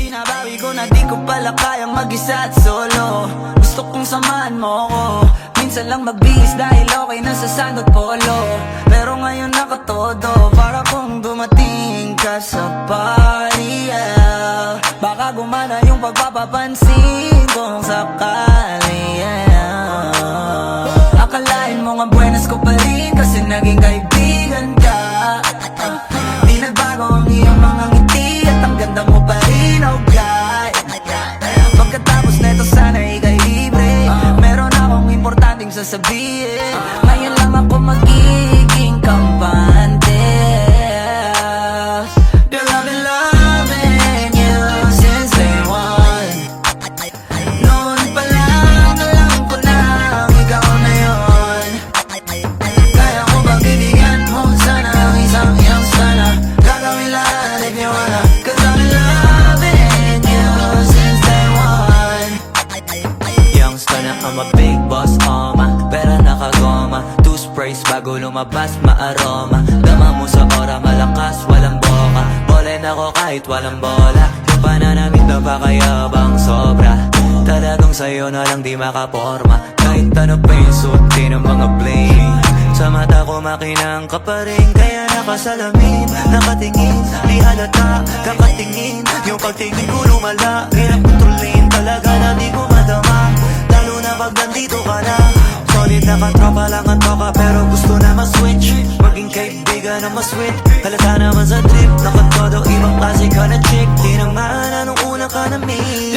Binabawi ko na di ko pala kayang mag-isa at solo. Gusto kong samahan mo ko, minsan lang magbihis dahil okay na sa sand at polo. Pero ngayon nakatodo, para kung dumating ka sa party, yeah. Baka gumana yung pagpapapansin kung sakali, yeah. Akalain mo nga buenas ko pa rin kasi naging kaibigan ka. Di nagbago ang iyong mga ngiti at ang ganda mo pa rin, oh God. Pagkatapos neto sana ika'y libre, meron akong importanteng sasabihin. Ngayon lang ako magiging kampante. Girl, I've been loving you since day one. Noon pa lang alam ko na ikaw na yun. Kaya ko ba bibigyan mo sana ang isang iyong sana? Gagawin lahat if you wanna, 'cause I've been loving you since day one. Youngster na I'm a big boss, pera nakagoma, two sprays bago lumabas maaroma. Dama mo sa ora, malakas, walang boka. Bolen ako kahit walang bola. Yung pananamit na pakayabang sobra. Talagang sa'yo na lang di makaporma. Kahit ano pa yung suotin ng mga bling. Sa mata ko makinang ka pa rin, kaya nakasalamin, nakatingin, di halata, kakatingin. Yung pagtingin ko lumala, hirap kontrolin, talaga na di ko madama. Lalo na pag nandito ka na. Solid na katropa lang ang toka, pero gusto na ma-switch. Maging kaibigan na ma-sweet, halata naman sa trip. Nakatodo, ibang klase ka na chick. Di naman anong una ka na meet.